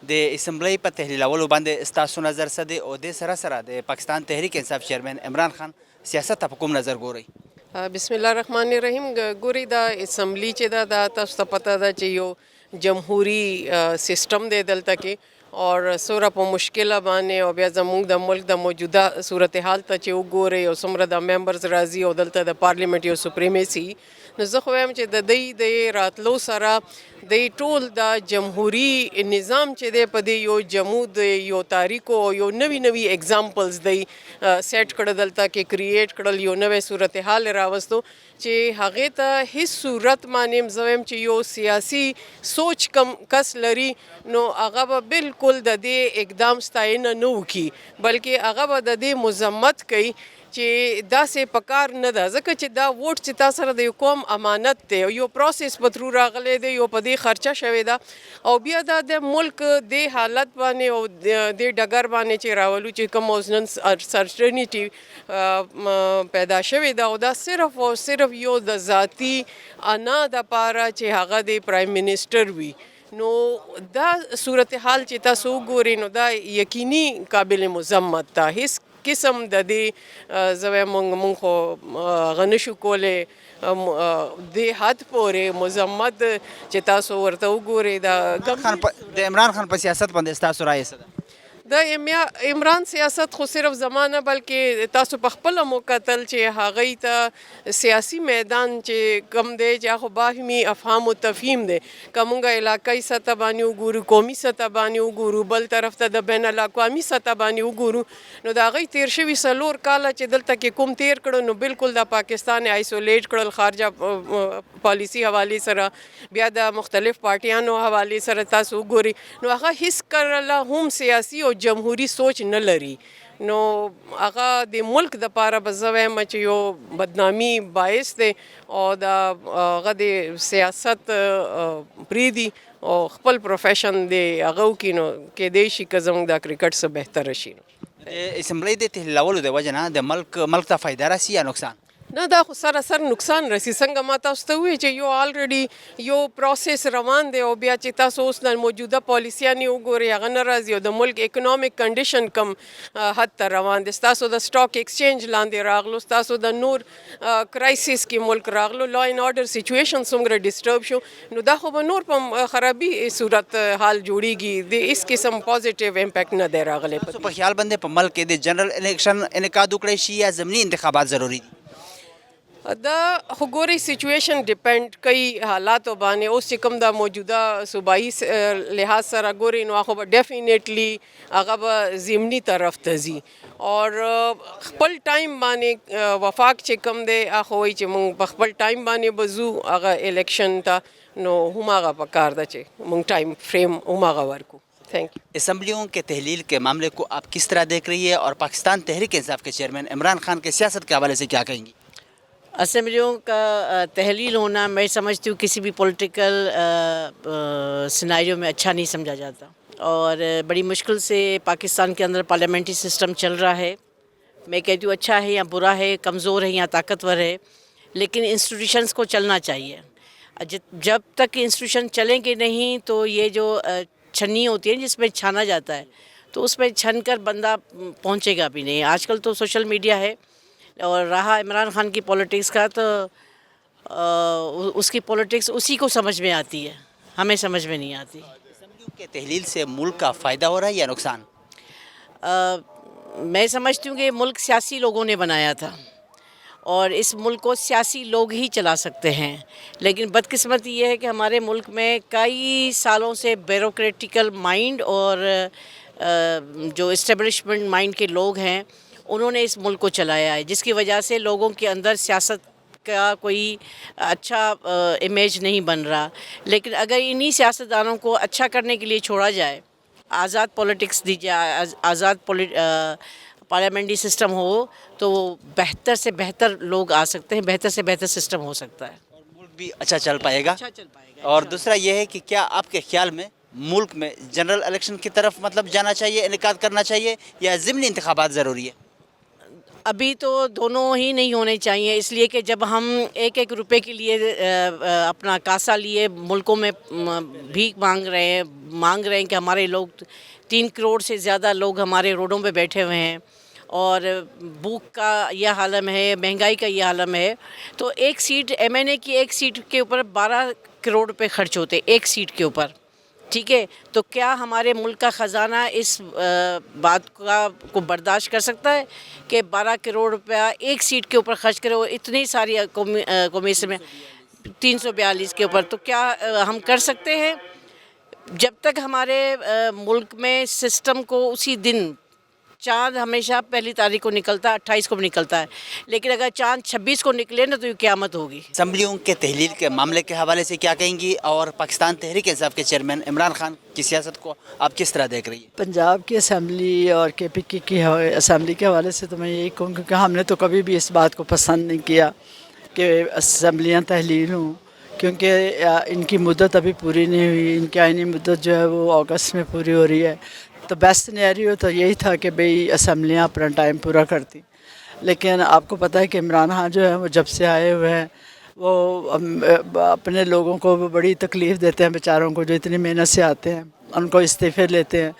د اسمبلی په تحلیلولو باندې ستاسو نظر څه دی او د سره سره د پاکستان تحریک انصاف چیرمن عمران خان سیاست ته په کوم نظر ګورئ؟ بسم الله الرحمن الرحیم. ګوري دا اسمبلی چې دا تاسو ته پته ده چې یو جمهوری سیستم دی دلته کې اور سوره په مشکله باندې او بیا زموږ د ملک د موجوده صورتحال ته چې وګورئ او څومره د ممبرز راځي او دلته د پارلیمنت یو سپریمیسي نو زه خو وایم چې د دې د راتلو سره د ټول د جمهوری نظام چې دی په دې یو جمود یو تاریکو یو نوي اگزامپلز دی سیټ کړل دلته کې کریټ کړل یو نوې صورتحال راوستو چې هغه ته هیڅ صورت باندې زویم چې یو سیاسي سوچ کم کس لري نو هغه به بالکل د دې اقدام ستاینه نه وکړي بلکې هغه به د دې مذمت کوي چې داسې پکار نه ده ځکه چې دا ووټ چې تا سره د یو قوم امانت دی یو پروسس په ترو راغلی دی یو په دې خرچه شوې ده او بیا دا د ملک د حالت باندې او د ډګر باندې چې راولو چې کوم اوس نن سرټنیټي پیدا شوې ده او دا صرف او صرف یو د ذاتي انا دپاره چې هغه د پرایم منسټر وي نو دا صورتحال چې تاسو وګورئ نو دا یقیني قابل مذمت ده. هیڅ قسم د دې زوی مونږ خو غنشو کولې د حد پورې مذمت چې تاسو ورته وګورئ د عمران خان په سیاست باندې ستاسو رایه څه ده؟ د عمران سیاست خو صرف زمانه بلکې تاسو په خپله مو کتل چې هغوی ته سیاسي میدان چې کم دی چې هغه باهمي افهام و تفهیم دی که مونږ علاقایي سطح باندې وګورو قومي سطح باندې وګورو بل طرف ته د بین الاقوامي سطح باندې وګورو نو د هغوی تیر شوي 4 کاله چې دلته کې کوم تیر کړو نو بالکل د پاکستان آیسولیټ کړل خارجه پالیسي حوالې سره بیا د مختلف پارټیانو حوالې سره تاسو وګورئ نو هغه هیڅ کله هم سیاسي او جمهوری سوچ نه لري نو هغه د ملک د پاره به زه وایم چې یو بدنامي باعث دی او د هغه د سیاست پریدي او خپل پروفیشن دی هغه وکړي نو کیدای شي که زموږ د کرکټ څخه بهتره شي. د اسمبلی د تحلیلولو د وجه نه د ملک ته فایده راسي یا نقصان؟ نه دا خو سراسر نقصان رسی څنګه ما تاسو ته ووایي چې یو آلریډي یو پروسس روان دی او بیا چې تاسو اوس د موجوده پالیسیانې وګورئ هغه نه راځي او د ملک اکنامک کنډیشن کم حد ته روان دی ستاسو د سټاک ایکسچینج لاندې راغلو ستاسو د نور کرایسس کې ملک راغلو لا ان آرډر سچویشن څومره ډسټرب شو نو دا خو به نور په خرابي صورت حال جوړیږي د هیڅ قسم پازیټیو امپیکټ نه دی راغلی. په خیال باندې په ملک کې د جنرال الیکشن انعقاد وکړی شي یا ضمني انتخابات ضروري دي؟ دا خو ګورئ سچویشن ډیپینډ کوي حالاتو باندې اوس چې کوم د موجوده صوبایي لحاظ سره ګورئ نو هغه به ډیفینیټلی هغه به ضمني طرف ته ځي اور خپل ټایم باندې وفاق چې کوم دی هغه وایي چې موږ په خپل ټایم باندې به ځو هغه الیکشن ته نو هماغه پکار ده چې موږ ٹائم فریم هماغه ورکو. تھینک یو. اسمبلیوں کے تحلیل کے معاملے کو آپ کس طرح دیکھ رہی ہے اور پاکستان تحریک انصاف کے چیئرمین عمران خان کے سیاست کے حوالے سے کیا کہیں گی؟ اسمبلیوں کا تحلیل ہونا میں سمجھتی ہوں کسی بھی پولیٹیکل سیناریو میں اچھا نہیں سمجھا جاتا اور بڑی مشکل سے پاکستان کے اندر پارلیمنٹری سسٹم چل رہا ہے. میں کہتی ہوں اچھا ہے یا برا ہے کمزور ہے یا طاقتور ہے لیکن انسٹیٹیوشنس کو چلنا چاہیے. جب تک انسٹیٹیوشن چلیں گے نہیں تو یہ جو چھنی ہوتی ہے جس میں چھانا جاتا ہے تو اس میں چھن کر بندہ پہنچے گا بھی نہیں. آج کل تو سوشل میڈیا ہے اور رہا عمران خان کی پولیٹکس کا تو اس کی پولیٹکس اسی کو سمجھ میں آتی ہے ہمیں سمجھ میں نہیں آتی. اسمبلیوں کے تحلیل سے ملک کا فائدہ ہو رہا ہے یا نقصان؟ میں سمجھتی ہوں کہ ملک سیاسی لوگوں نے بنایا تھا اور اس ملک کو سیاسی لوگ ہی چلا سکتے ہیں لیکن بدقسمتی یہ ہے کہ ہمارے ملک میں کئی سالوں سے بیوروکریٹیکل مائنڈ اور جو اسٹیبلشمنٹ مائنڈ کے لوگ ہیں انہوں نے اس ملک کو چلایا ہے، جس کی وجہ سے لوگوں کے اندر سیاست کا کوئی اچھا امیج نہیں بن رہا. لیکن اگر انہی سیاستدانوں کو اچھا کرنے کے لیے چھوڑا جائے، آزاد پولیٹکس دی جائے، آزاد پارلیمنٹری سسٹم ہو، تو بہتر سے بہتر لوگ آ سکتے ہیں، بہتر سے بہتر سسٹم ہو سکتا ہے، ملک بھی اچھا چل پائے گا. اچھا چل پائے گا. اور دوسرا یہ ہے کہ کیا آپ کے خیال میں ملک میں جنرل الیکشن کی طرف مطلب جانا چاہیے، انعقاد کرنا چاہیے، یا ضمنی انتخابات ضروری ہے؟ ابھی تو دونوں ہی نہیں ہونے چاہیے، اس لیے کہ جب ہم ایک ایک روپے کے لیے اپنا کاسا لیے ملکوں میں بھیک مانگ رہے ہیں کہ ہمارے لوگ 3 کروڑ سے زیادہ لوگ ہمارے روڈوں پہ بیٹھے ہوئے ہیں، اور بھوک کا یہ عالم ہے، مہنگائی کا یہ عالم ہے. تو ایک سیٹ MNA کی ایک سیٹ کے اوپر 12 کروڑ روپے خرچ ہوتے ایک سیٹ کے اوپر. ٹھیک ہے، تو کیا ہمارے ملک کا خزانہ اس بات کو برداشت کر سکتا ہے کہ 12 کروڑ روپیہ ایک سیٹ کے اوپر خرچ کرے، وہ اتنی ساری قومی میں 342 کے اوپر؟ تو کیا ہم کر سکتے ہیں؟ جب تک ہمارے ملک میں سسٹم کو اسی دن چاند ہمیشہ پہلی تاریخ کو نکلتا ہے، 28 کو بھی نکلتا ہے، لیکن اگر چاند 26 کو نکلے نا تو یہ قیامت ہوگی. اسمبلیوں کے تحلیل کے معاملے کے حوالے سے کیا کہیں گی، اور پاکستان تحریک انصاف کے چیئرمین عمران خان کی سیاست کو آپ کس طرح دیکھ رہی ہیں؟ پنجاب کی اسمبلی اور KPK کی اسمبلی کے حوالے سے تو میں یہی کہوں، کیونکہ ہم نے تو کبھی بھی اس بات کو پسند نہیں کیا کہ اسمبلیاں تحلیل ہوں، کیونکہ ان کی مدت ابھی پوری نہیں ہوئی. ان کی آئینی مدت جو ہے وہ اگست میں پوری ہو رہی ہے. تو بیسٹ سینیریو تو یہی تھا کہ بھئی اسمبلیاں اپنا ٹائم پورا کرتی. لیکن آپ کو پتہ ہے کہ عمران خان جو ہے وہ جب سے آئے ہوئے ہیں وہ اپنے لوگوں کو بڑی تکلیف دیتے ہیں، بیچاروں کو جو اتنی محنت سے آتے ہیں، ان کو استعفے لیتے ہیں،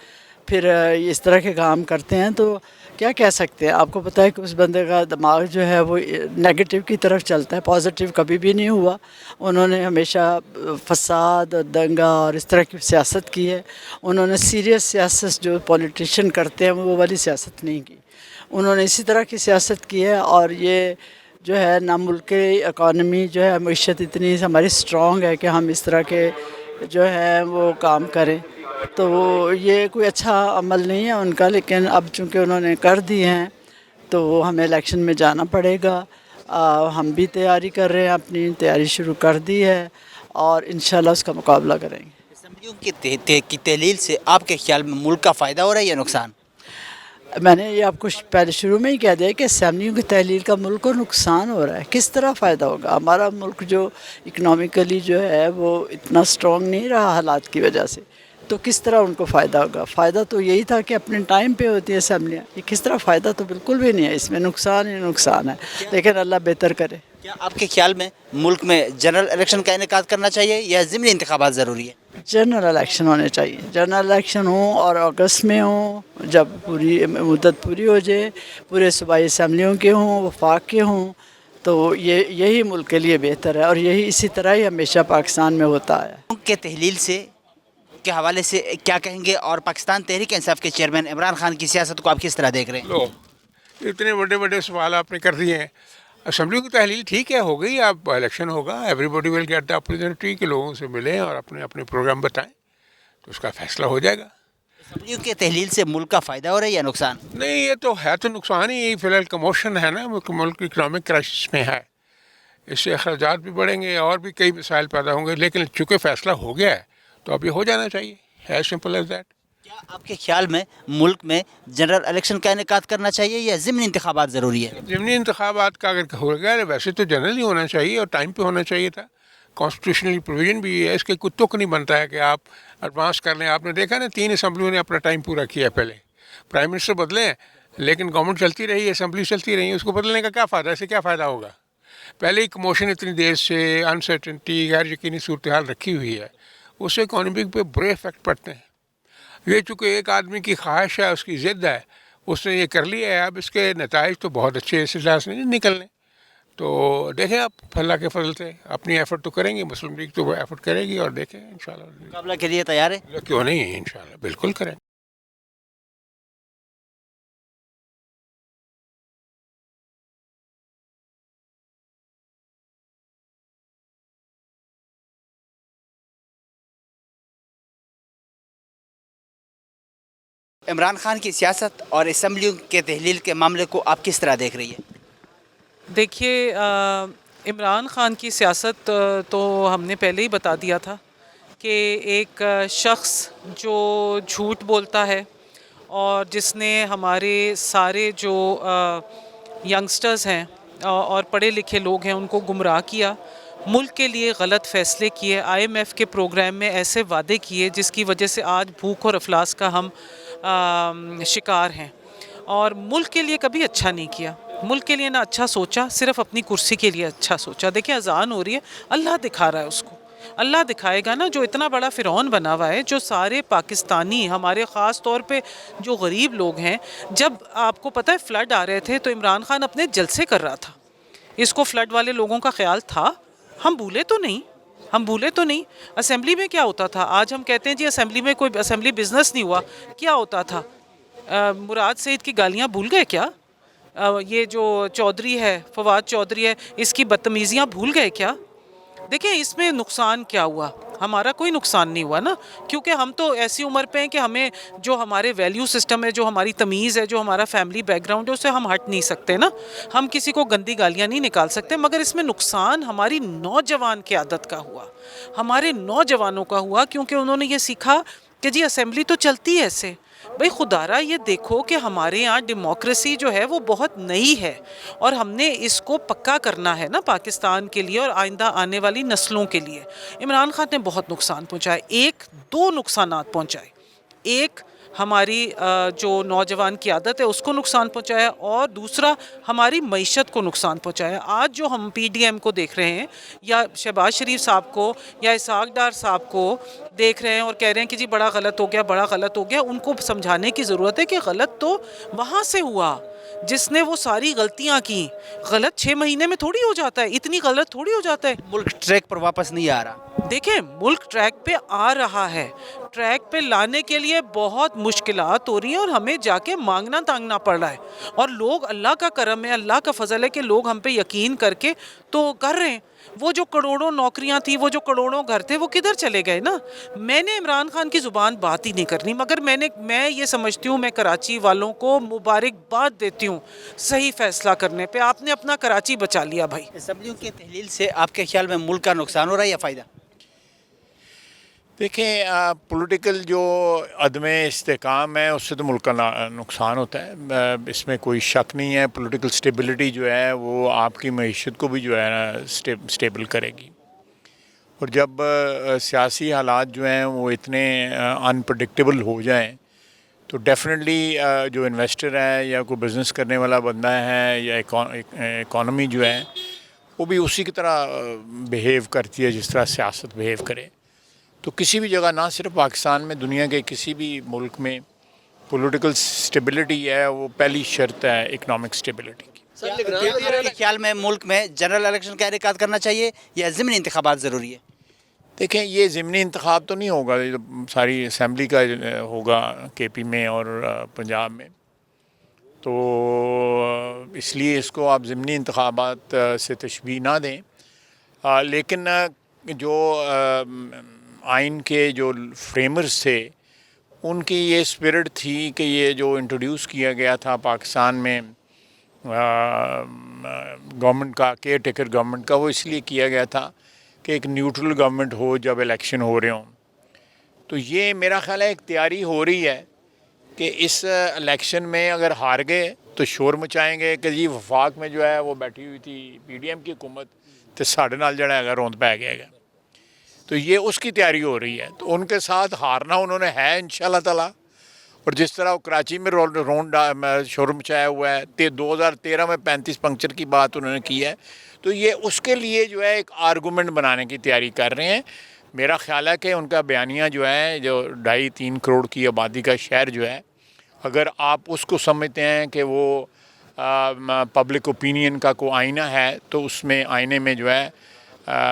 پھر اس طرح کے کام کرتے ہیں. تو کیا کہہ سکتے ہیں؟ آپ کو پتہ ہے کہ اس بندے کا دماغ جو ہے وہ نیگیٹو کی طرف چلتا ہے، پازیٹیو کبھی بھی نہیں ہوا. انہوں نے ہمیشہ فساد، دنگا اور اس طرح کی سیاست کی ہے. انہوں نے سیریس سیاست جو پولیٹیشین کرتے ہیں وہ والی سیاست نہیں کی. انہوں نے اسی طرح کی سیاست کی ہے. اور یہ جو ہے نہ ملک کی اکانومی جو ہے، معیشت اتنی ہماری اسٹرانگ ہے کہ ہم اس طرح کے جو ہے وہ کام کریں. تو یہ کوئی اچھا عمل نہیں ہے ان کا. لیکن اب چونکہ انہوں نے کر دیے ہیں تو ہمیں الیکشن میں جانا پڑے گا. ہم بھی تیاری کر رہے ہیں، اپنی تیاری شروع کر دی ہے، اور انشاءاللہ اس کا مقابلہ کریں گے. اسمبلیوں کی تحلیل سے آپ کے خیال میں ملک کا فائدہ ہو رہا ہے یا نقصان؟ میں نے یہ آپ کو پہلے شروع میں ہی کہہ دیا کہ اسمبلیوں کی تحلیل کا ملک کو نقصان ہو رہا ہے. کس طرح فائدہ ہوگا؟ ہمارا ملک جو اکنامکلی جو ہے وہ اتنا اسٹرانگ نہیں رہا حالات کی وجہ سے، تو کس طرح ان کو فائدہ ہوگا؟ فائدہ تو یہی تھا کہ اپنے ٹائم پہ ہوتی ہے اسمبلیاں. یہ کس طرح فائدہ؟ تو بالکل بھی نہیں ہے، اس میں نقصان ہی نقصان ہے. لیکن اللہ بہتر کرے. کیا آپ کے خیال میں ملک میں جنرل الیکشن کا انعقاد کرنا چاہیے یا ضمنی انتخابات ضروری ہے؟ جنرل الیکشن ہونے چاہیے. جنرل الیکشن ہوں اور اگست میں ہوں، جب پوری مدت پوری ہو جائے، پورے صوبائی اسمبلیوں کے ہوں، وفاق کے ہوں، تو یہی ملک کے لیے بہتر ہے. اور یہی اسی طرح ہی ہمیشہ پاکستان میں ہوتا ہے. ملک کے تحلیل سے کے حوالے سے کیا کہیں گے، اور پاکستان تحریک انصاف کے چیئرمین عمران خان کی سیاست کو آپ کس طرح دیکھ رہے ہیں؟ اتنے بڑے بڑے سوال آپ نے کر دیے ہیں. اسمبلی کی تحلیل ٹھیک ہے، ہو گئی. اب الیکشن ہوگا، ایوری باڈی ول گیٹ دا اپرچونیٹی کہ لوگوں سے ملیں اور اپنے اپنے پروگرام بتائیں، تو اس کا فیصلہ ہو جائے گا. اسمبلیوں کے تحلیل سے ملک کا فائدہ ہو رہا ہے یا نقصان؟ نہیں، یہ تو ہے تو نقصان ہی. فی الحال کموشن ہے نا، ملک اکنامک کرائسس میں ہے، اس سے اخراجات بھی بڑھیں گے اور بھی کئی مسائل پیدا ہوں گے. لیکن چونکہ فیصلہ ہو گیا ہے تو اب یہ ہو جانا چاہیے. ایز سمپل ایز دیٹ. کیا آپ کے خیال میں ملک میں جنرل الیکشن کا انعقاد کرنا چاہیے یا ضمنی انتخابات ضروری ہے؟ ضمنی انتخابات کا اگر ہو گیا، ویسے تو جنرل ہی ہونا چاہیے اور ٹائم پہ ہونا چاہیے تھا. کانسٹیٹیوشنل پروویژن بھی ہے، اس کے کوئی تک نہیں بنتا ہے کہ آپ ایڈوانس کر لیں. آپ نے دیکھا نا 3 اسمبلیوں نے اپنا ٹائم پورا کیا. پہلے پرائم منسٹر بدلے ہیں لیکن گورنمنٹ چلتی رہی، اسمبلی چلتی رہی. اس کو بدلنے کا کیا فائدہ؟ اس سے کیا فائدہ ہوگا؟ پہلے ہی کموشن اتنی دیر سے انسرٹنٹی، غیر یقینی صورتحال رکھی ہوئی ہے، اس سے اکانومی پہ برے افیکٹ پڑتے ہیں. یہ چونکہ ایک آدمی کی خواہش ہے، اس کی ضد ہے، اس نے یہ کر لیا ہے. اب اس کے نتائج تو بہت اچھے اس لحاظ سے نہیں نکلنے. تو دیکھیں آپ اللہ کے فضل سے اپنی ایفرٹ تو کریں گے، مسلم لیگ تو ایفرٹ کرے گی، اور دیکھیں انشاءاللہ. مقابلہ کے لیے تیار ہے؟ کیوں نہیں، انشاءاللہ بالکل کریں. عمران خان کی سیاست اور اسمبلیوں کے تحلیل کے معاملے کو آپ کس طرح دیکھ رہی ہے؟ دیکھیے عمران خان کی سیاست تو ہم نے پہلے ہی بتا دیا تھا کہ ایک شخص جو جھوٹ بولتا ہے اور جس نے ہمارے سارے جو ینگسٹرز ہیں اور پڑھے لکھے لوگ ہیں ان کو گمراہ کیا، ملک کے لیے غلط فیصلے کیے، IMF کے پروگرام میں ایسے وعدے کیے جس کی وجہ سے آج بھوک اور افلاس کا ہم شکار ہیں، اور ملک کے لیے کبھی اچھا نہیں کیا، ملک کے لیے نہ اچھا سوچا، صرف اپنی کرسی کے لیے اچھا سوچا۔ دیکھیں اذان ہو رہی ہے، اللہ دکھا رہا ہے اس کو، اللہ دکھائے گا نا، جو اتنا بڑا فرعون بنا ہوا ہے، جو سارے پاکستانی ہمارے خاص طور پہ جو غریب لوگ ہیں، جب آپ کو پتہ ہے فلڈ آ رہے تھے تو عمران خان اپنے جلسے کر رہا تھا، اس کو فلڈ والے لوگوں کا خیال تھا، ہم بھولے تو نہیں۔ اسمبلی میں کیا ہوتا تھا؟ آج ہم کہتے ہیں جی اسمبلی میں کوئی اسمبلی بزنس نہیں ہوا، کیا ہوتا تھا؟ مراد سعید کی گالیاں بھول گئے کیا؟ یہ جو چودھری ہے، فواد چودھری ہے، اس کی بدتمیزیاں بھول گئے کیا؟ دیکھیں اس میں نقصان کیا ہوا؟ ہمارا کوئی نقصان نہیں ہوا نا، کیونکہ ہم تو ایسی عمر پہ ہیں کہ ہمیں جو ہمارے ویلیو سسٹم ہے، جو ہماری تمیز ہے، جو ہمارا فیملی بیک گراؤنڈ ہے، اس سے ہم ہٹ نہیں سکتے نا، ہم کسی کو گندی گالیاں نہیں نکال سکتے، مگر اس میں نقصان ہماری نوجوان کی عادت کا ہوا، ہمارے نوجوانوں کا ہوا، کیونکہ انہوں نے یہ سیکھا کہ جی اسمبلی تو چلتی ہے ایسے۔ بھئی خدا را یہ دیکھو کہ ہمارے یہاں ڈیموکریسی جو ہے وہ بہت نئی ہے، اور ہم نے اس کو پکا کرنا ہے نا پاکستان کے لیے اور آئندہ آنے والی نسلوں کے لیے۔ عمران خان نے بہت نقصان پہنچائے، دو نقصانات پہنچائے، ایک ہماری جو نوجوان کی عادت ہے اس کو نقصان پہنچایا، اور دوسرا ہماری معیشت کو نقصان پہنچایا۔ آج جو ہم PDM کو دیکھ رہے ہیں، یا شہباز شریف صاحب کو یا اسحاق ڈار صاحب کو دیکھ رہے ہیں اور کہہ رہے ہیں کہ جی بڑا غلط ہو گیا، ان کو سمجھانے کی ضرورت ہے کہ غلط تو وہاں سے ہوا جس نے وہ ساری غلطیاں کی، غلط 6 مہینے میں تھوڑی ہو جاتا ہے، اتنی غلط تھوڑی ہو جاتا ہے۔ ملک ٹریک پر واپس نہیں آ رہا۔ دیکھیں ملک ٹریک پہ آ رہا ہے، ٹریک پہ لانے کے لیے بہت مشکلات ہو رہی ہیں اور ہمیں جا کے مانگنا تانگنا پڑ رہا ہے، اور لوگ، اللہ کا کرم ہے، اللہ کا فضل ہے کہ لوگ ہم پہ یقین کر کے تو کر رہے ہیں۔ وہ جو کروڑوں نوکریاں تھیں، وہ جو کروڑوں گھر تھے، وہ کدھر چلے گئے نا؟ میں نے عمران خان کی زبان بات ہی نہیں کرنی، مگر میں یہ سمجھتی ہوں، میں کراچی والوں کو مبارکباد دیتی ہوں صحیح فیصلہ کرنے پہ۔ آپ نے اپنا کراچی بچا لیا بھائی۔ اسمبلیوں کی تحلیل سے آپ کے خیال میں ملک کا نقصان ہو رہا ہے یا فائدہ؟ دیکھیں پولیٹیکل جو عدم استحکام ہے اس سے تو ملک کا نقصان ہوتا ہے، اس میں کوئی شک نہیں ہے۔ پولیٹیکل سٹیبلٹی جو ہے وہ آپ کی معیشت کو بھی جو ہے نا سٹیبل کرے گی، اور جب سیاسی حالات جو ہیں وہ اتنے انپریڈکٹیبل ہو جائیں تو ڈیفینیٹلی جو انویسٹر ہے یا کوئی بزنس کرنے والا بندہ ہے یا اکانومی جو ہے وہ بھی اسی کی طرح بیہیو کرتی ہے جس طرح سیاست بیہیو کرے۔ تو کسی بھی جگہ، نہ صرف پاکستان میں، دنیا کے کسی بھی ملک میں پولیٹیکل سٹیبلٹی ہے وہ پہلی شرط ہے اکنامک سٹیبلٹی کی۔ آپ کے خیال میں ملک میں جنرل الیکشن کا انعقاد کرنا چاہیے یا ضمنی انتخابات ضروری ہے؟ دیکھیں یہ ضمنی انتخاب تو نہیں ہوگا، یہ ساری اسمبلی کا ہوگا KP میں اور پنجاب میں، تو اس لیے اس کو آپ ضمنی انتخابات سے تشبیہ نہ دیں، لیکن جو آئین کے جو فریمرز تھے ان کی یہ اسپرٹ تھی کہ یہ جو انٹروڈیوس کیا گیا تھا پاکستان میں گورنمنٹ کا، کیئر ٹیکر گورنمنٹ کا، وہ اس لیے کیا گیا تھا کہ ایک نیوٹرل گورنمنٹ ہو جب الیکشن ہو رہے ہوں۔ تو یہ میرا خیال ہے ایک تیاری ہو رہی ہے کہ اس الیکشن میں اگر ہار گئے تو شور مچائیں گے کہ جی وفاق میں جو ہے وہ بیٹھی ہوئی تھی PDM کی حکومت تو ساڑھے نال جڑا ہے روند پہ گیا گا، تو یہ اس کی تیاری ہو رہی ہے۔ تو ان کے ساتھ ہارنا انہوں نے ہے انشاءاللہ تعالیٰ، اور جس طرح وہ کراچی میں شور مچایا ہوا ہے، 2013 میں 35 پنکچر کی بات انہوں نے کی ہے، تو یہ اس کے لیے جو ہے ایک آرگومنٹ بنانے کی تیاری کر رہے ہیں۔ میرا خیال ہے کہ ان کا بیانیہ جو ہے، جو 2.5-3 کروڑ کی آبادی کا شہر جو ہے، اگر آپ اس کو سمجھتے ہیں کہ وہ پبلک اوپینین کا کوئی آئینہ ہے، تو اس میں آئینے میں جو ہے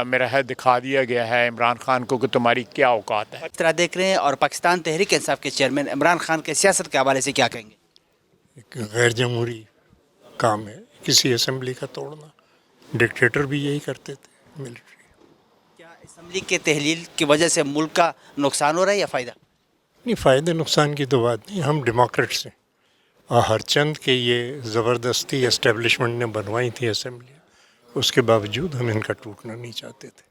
میرا ہے دکھا دیا گیا ہے عمران خان کو کہ تمہاری کیا اوقات ہے۔ اس طرح دیکھ رہے ہیں، اور پاکستان تحریک انصاف کے چیئرمین عمران خان کے سیاست کے حوالے سے کیا کہیں گے؟ ایک غیر جمہوری کام ہے کسی اسمبلی کا توڑنا، ڈکٹیٹر بھی یہی کرتے تھے ملٹری۔ کیا اسمبلی کے تحلیل کی وجہ سے ملک کا نقصان ہو رہا ہے یا فائدہ؟ نہیں فائدے نقصان کی تو بات نہیں، ہم ڈیموکریٹس ہیں اور ہر چند کے یہ زبردستی اسٹیبلشمنٹ نے بنوائی تھی اسمبلی، اس کے باوجود ہم ان کا ٹوٹنا نہیں چاہتے تھے،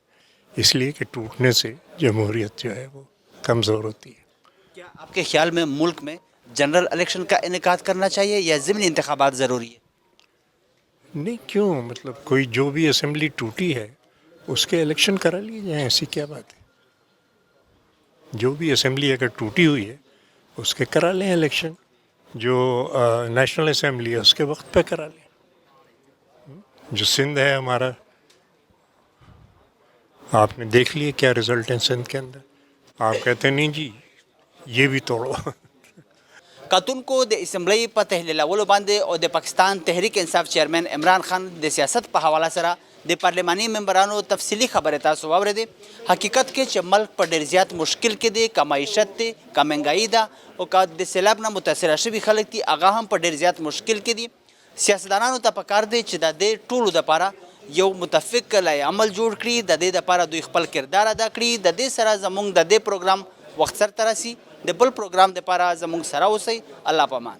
اس لیے کہ ٹوٹنے سے جمہوریت جو ہے وہ کمزور ہوتی ہے۔ کیا آپ کے خیال میں ملک میں جنرل الیکشن کا انعقاد کرنا چاہیے یا ضمنی انتخابات ضروری ہے؟ نہیں کیوں، مطلب کوئی جو بھی اسمبلی ٹوٹی ہے اس کے الیکشن کرا لیے جائیں، ایسی کیا بات ہے؟ جو بھی اسمبلی اگر ٹوٹی ہوئی ہے اس کے کرا لیں الیکشن، جو نیشنل اسمبلی ہے اس کے وقت پہ کرا لیں۔ جو سندھ ہے ہمارا، آپ نے دیکھ لیے کیا رزلٹ ہے سندھ کے اندر، آپ کہتے ہیں نہیں جی یہ بھی توڑو۔ کتونکو د اسمبلی په تحلیلولو باندې او د پاکستان تحریک انصاف چیئرمین عمران خان د سیاست په حواله سره د پارلماني ممبرانو تفصیلی خبره تاسو واورېدې. حقیقت کې چې ملک په ډېر زیات مشکل کې دی، که معیشت دی، که مهنګایي ده او که د سیلاب نه متاثره شوي خلک دي هغه هم په ډېر زیات مشکل کې دي. سیاستدانانو ته پکار دی چې د دې ټولو دپاره یو متفق عمل جوړ کړي، د دې دپاره دوی خپل کردار ادا کړي. د دې سره زموږ د دې پروګرام وخت سرته رسي. د بل پروګرام دپاره زموږ سره اوسئ. الله پامان.